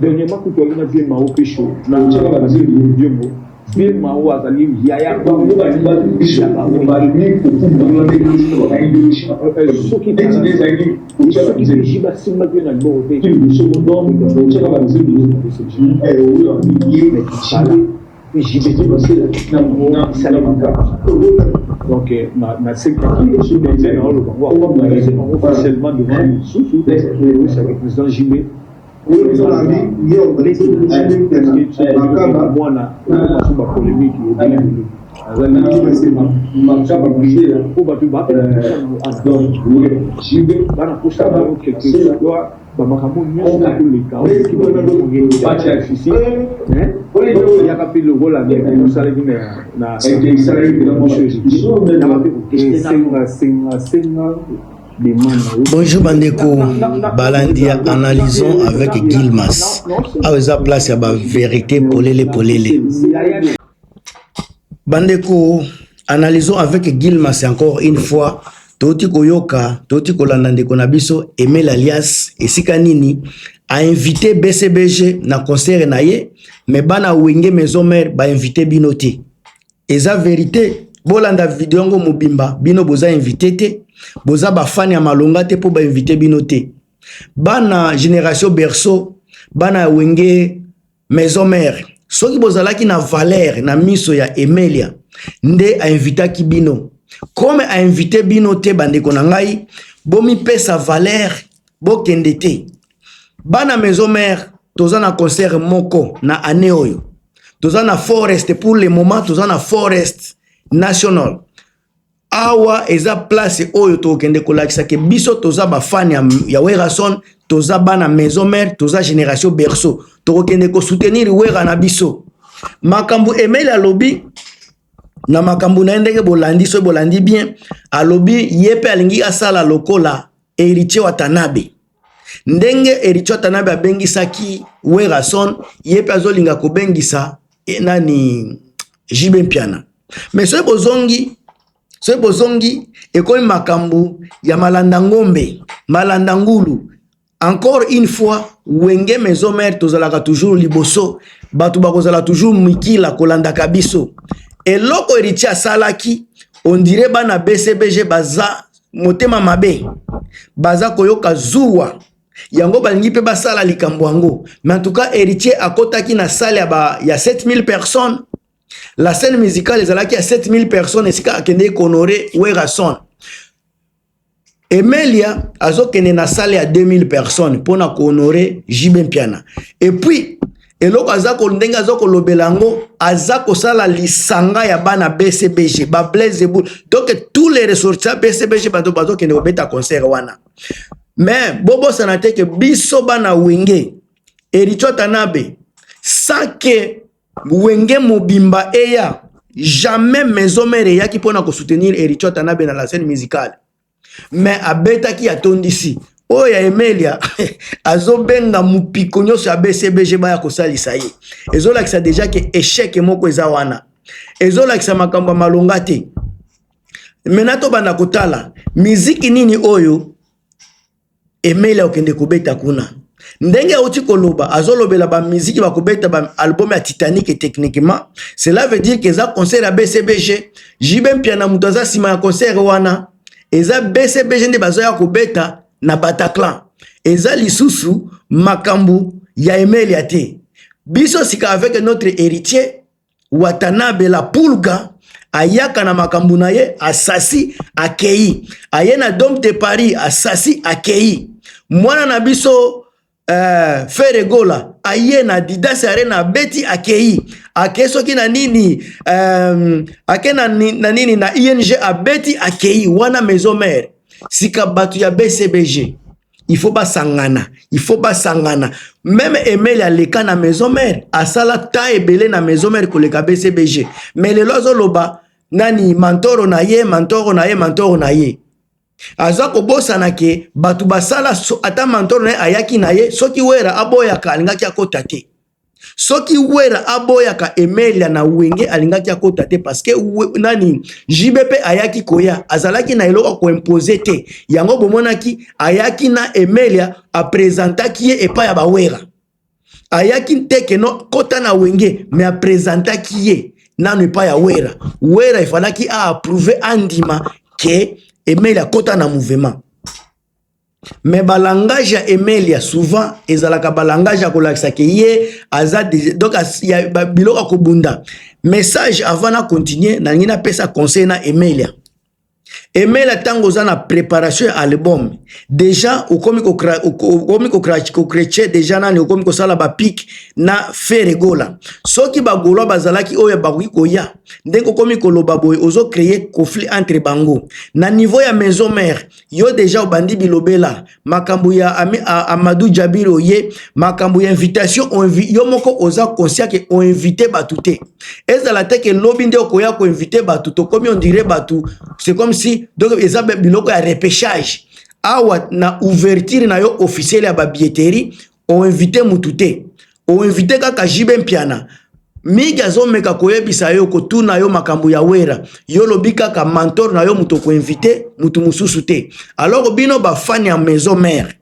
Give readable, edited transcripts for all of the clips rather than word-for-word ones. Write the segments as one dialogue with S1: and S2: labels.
S1: dernièrement que tu as vu Mao Pécho, na chaka ba zeli biombo. Bien Mao azali yaya ba mo ba ni ba ni ko fu ba na de ba ni so ki des zali ko chaka ba zeli jiba simba bien na bo de ki so do do chaka ba zeli o yo ni ne chala jibe ba zeli na mo na sala maka donc ma secrétaire sur des éléments on va officiellement devant le sous c'est le président Jimé.
S2: Bonjour Bandeko, Balandia, analysons avec Gilmas. Aweza place ya ba vérité polele. Bandeko, analysons avec Gilmas encore une fois. Toti koyoka, toti kolanda ndeko na biso, Emel alias esika nini a invité BCBG na concert na ye, mais bana wenge maison mère ba invité binote. Eza vérité, bolanda vidéo ngo mobimba, bino boza invité te. Boza ba fan ya malonga te po ba invité binote. Bana génération berceau, bana wenge maison mère. Soki bozalaki na valeur na miso ya Emelia, nde a invité ki bino. Comme a invité binote bandeko na ngai, bomi pesa valeur, bo kendete. Bana maison mère, toza na concert moko na année oyo. Toza na Forest pour le moment, toza na Forest National. Awa eza place oyo to kende kolakisa ke biso toza ba fan ya Werason, toza bana maison mère, toza génération berceau, to kende ko soutenir Wera na biso. Makambu Emel alobi na makambu na ndenge bolandi so bolandi bien, alobi yepe alingi asala lokola Héritier Watanabe. Ndenge Héritier Watanabe abengisaki Werason, yepe azolinga ko bengisa nani Jibe Mpiana. Mais so bozongi ekomi makambu ya malanda ngombe, malanda ngulu. Encore une fois, wenge maison mère tozalaka toujours liboso, batu bakozala toujours mikila kolanda kabiso. Eloko Héritier salaki, on dirait bana BCBG baza motema mabe, baza koyoka zuwa. Yango balingi pe basala likambo yango. Mais en tout cas, Héritier akotaki na salle ya 7000 personnes. La scène musicale est là qui a 7000 personnes et c'est qu'à honorer Werason. Emelia azo kene na salle à 2000 personnes pour na honorer Jibe Mpiana. Et puis eloko azako ndenga azako lobelango azako sala lisanga ya bana BCBG ba Blaise Boul. Donc tous les ressortissants BCBG bazo kene obeta concert wana. Mais bobo sanate que biso bana wenge Héritier Watanabe sans que wenge mobimba eya jamais maison mère ya ki pona ko soutenir Héritier Watanabe na la scène musicale. Mais abeta ki atondisi oya Emelia azobenga mupiko nyoso ya BCBG baya ko salisa ye. Ezola ki sa déjà que échec moko eza wana. Ezola ki sa makambo malonga te. Menato bana kotala muziki nini oyo Emelia okende kobeta kuna. Ndenge oti koloba azolobela ba musique ba kobeta ba album ya Titanic et techniquement cela veut dire que za concert à BCBG Jibe Mpiana mutoza sima ya concert wana eza BCBG nde bazo ya kobeta na Bataclan eza lisusu makambu ya Emelia te biso sika avec notre héritier Watanabe la pulga ayaka na makambu na ye asasi akei ayena Dom de Paris asasi akei mwana na biso Feregola ayena Didas Arena beti akei akeso ki na nini akena na nini na ING abeti akei wana maison mère sika batu ya BCBG il faut pas sangana même Emel aleka na maison mère asala ta ebele na maison mère koleka BCBG mais le lozo loba nani mantoro na ye azako bosa na ke batu basala ata mantoro na ayaki na ye soki Wera aboyaka alingaki akota te soki Wera aboyaka Emelia na wenge alingaki akota te parce que nani JBP ayaki koya azalaki na eloko ko imposer te yango bomonaki ayaki na Emelia a présentaki ye epa ya ba Wera ayaki teke no kota na wenge mais a présenter qui est nanu pa ya wera wera il fallait qu'il a approuvé andima que Emelia kota na mouvement. Mais balangage ya Emelia souvent ezalaka balangage ya kolakisa ke ye aza donc ya biloko kobunda message avant na continuer na ngina pesa conseil na Emelia. Emelia tango za na préparation ya album déjà okomi ko créer déjà nani okomi ko sala ba pic na feregola soki bagolo bazalaki oyo bakoki koya ndeko komi koloba boy ozo créer conflit entre bango na niveau ya maison mère yo déjà obandi bilobela makambu ya Amadou Jabir oye makambu ya invitation yo moko oza conscient que on invité batute ezala te que lobby nde okoya ko inviter batuto comme on dirait batu c'est comme si donc eza biloko ya repêchage awa na ouverture na yo officiel ya ba billetterie on invité mutute on invité kaka Jibe Mpiana miga zo meka koyebisa yo ko tuna yo makambu ya wera yo lobi kaka mentor na yo muto ko invité mutu mususu te alors bino ba fan ya maison mère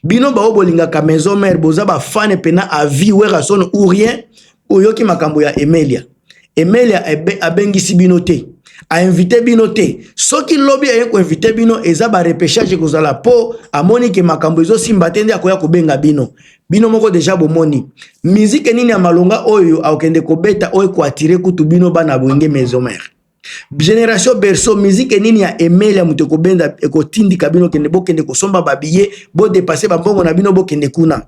S2: bino ba obolinga ka maison mère boza ba fan pena a vie wera son ou rien oyoki makambu ya Emelia abengisi bino te a invité bino te soki lobby aye ko invité bino eza ba repêchage kozala po amoni ke makambo ezo simba tende akoya kobenga bino moko deja bomoni musique nini ya malonga oyo akende kobeta oyo ko attirer kutu bino bana boenge maison mère génération berceau musique nini ya Emelia muto ko benda eko tindika bino kende bokende ko somba ba billet bo dépasser ba mbongo na bino bokende kuna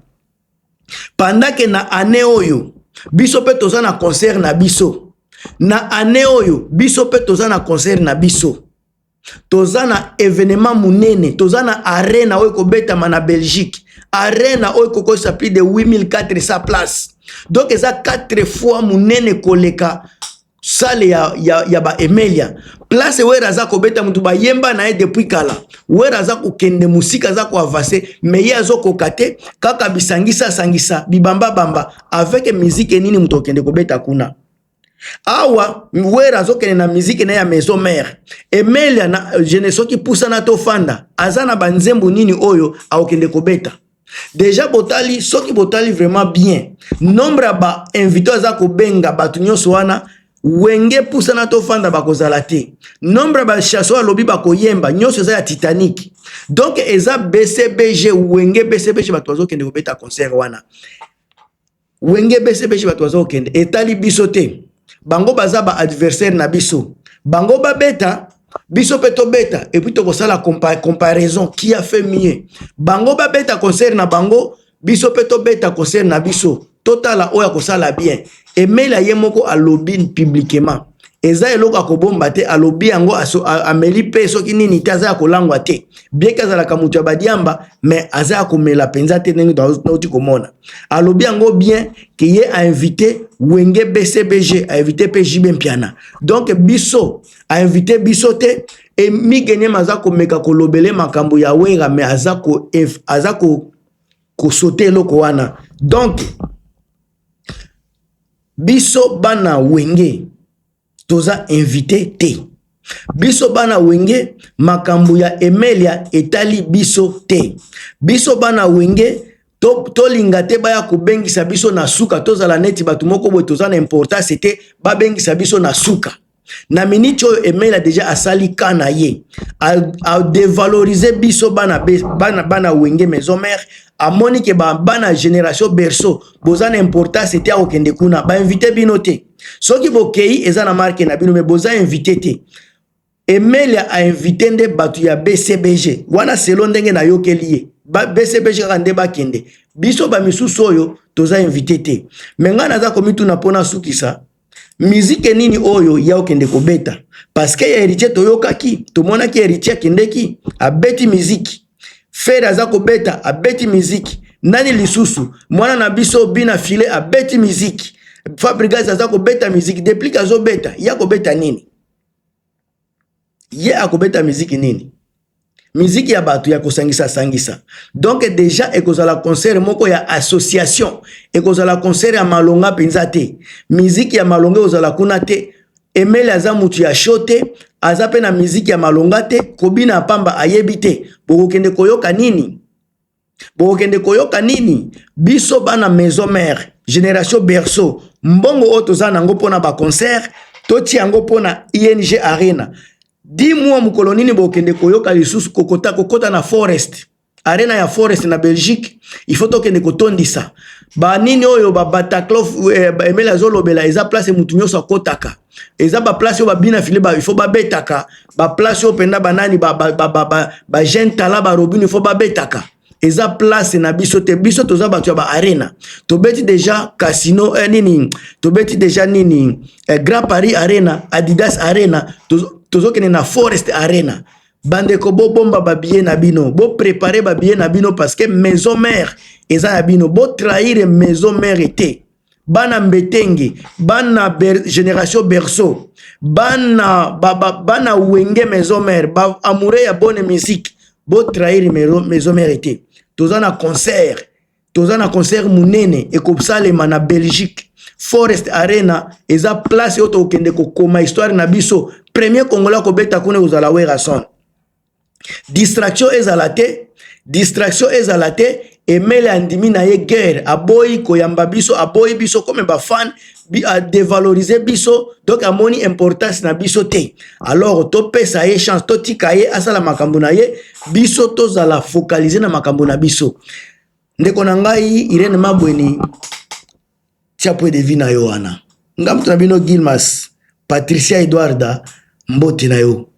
S2: pendant que na année oyo biso pe toza na concert na biso na année oyo biso pe toza na concert na biso toza na événement munene toza na arena oyo ko betama na Belgique arena oyo ko kosa plus de 8400 places donc eza 4 fois munene koleka salle ya ba Emelia place wera za ko beta mutu ba yemba na depuis kala wera za ko kende musika za ko avancer mais ya zo ko kate kaka bisangisa bibamba bamba avec musique nini mutu kende ko beta kuna awa wera zo kende na musique na ya maison mère Emelia na jeune soki poussa na to fanda azana banzembo nini oyo akende ko beta déjà botali soki botali vraiment bien nombre ba invité za ko benga batu nyoso wana wenge poussa na to fanda bakozala te nombre ba chasseur lobi bakoyemba nyoso za ya Titanic donc eza BCBG wenge BCBG batu zo kende ko beta concert wana wenge BCBG batu zo kende etali biso te bango baza ba adversaire na biso bango ba beta biso peto beta et puis to kosala comparaison qui a fait mieux bango ba beta concert na bango biso peto beta concert na biso totala oya kosala bien Emelia ye moko alobi publiquement eza eloko akobomba te alobi yango ameli pe soki nini te aza kolangwa te bien kazala kamutu ya badiamba mais aza komela penza te ndenge nauti komona alobi yango bien que ye a invité wenge BCBG a invité pe Jibe Mpiana donc biso a invité biso te et migene maza komeka kolobele makambo ya wera mais aza ko sauter eloko wana donc biso bana wenge toza invité te biso bana wenge makambu ya Emelia etali biso te biso bana wenge tolinga te baya kobengisa biso na suka tozala neti batu moko boye toza na importance te babengisa biso na suka na minute oyo Emelia déjà asali kana ye a dévaloriser biso bana wenge maison mère amoni ke bana génération berceau boza na importance te akokende kuna ba invité bino te soki bokei eza na marque na bino mais boza invité te Emelia a invité nde batu ya BCBG wana selo ndenge na yokeli ye BCBG kande bakende biso ba misusu oyo toza invité te menga naza komitu na pona sukisa musique nini oyo ya okende kobeta parce que ya héritier toyokaki tomona ki héritier kendeki abeti musique Fere aza kobeta abeti musique nani lisusu mwana na biso bina file abeti musique Fabregas aza kobeta musique depuis kazo beta ya kobeta nini ye akobeta musique nini musique ya batu ya kosangisa donc déjà ekozala concert moko ya association ekozala concert ya malonga penza te musique ya malonga ozala kuna te Emelia aza mutu ya shote aza pe na musique ya malonga te kobina pamba ayebi te bokokende koyoka nini bokende koyoka nini biso bana maison mère génération berceau mbongo oyo toza nango mpona baconcert toti yango mpona ING Arena 10 mois mokolo nini bokende koyoka lisusu kokota na forest arena ya forest na Belgique il faut tokende kotondisa banini oyo Bataclan emeli azolobela eza place mutu nyonso akotaka eza ba place oyo babina file il faut babetaka ba place oyo penda banani ba jeune tala ba robine il faut babetaka eza place na biso te biso toza batu ya ba arena tobeti déjà casino nini tobeti déjà nini Grand Paris Arena Adidas Arena tozokene na Forest Arena bandeko bo bomba ba billet na bino bo préparer ba billet na bino parce que maison mère eza ya bino bo trahir maison mère été bana mbetenge bana génération berceau bana wenge maison mère ba amoureux ya bonne musique bo trahir maison mère été toza na concert munene et comme ça les na Belgique Forest Arena eza place yo to kende ko koma histoire na biso premier congolais ko beta kone uzala wera son distraction ezala te emele andimi na ye guerre aboyi koyamba biso aboyi biso comme ba fan a dévaloriser biso donc amoni importance na biso te alors to pesa ye chance to tika ye asala makambo na ye biso tozala focaliser na makambo na biso ndeko na ngai Irene Mabweni chapeau de vie na yo wana ngamtu na bino Gilmas Patricia Edwarda mbote na yo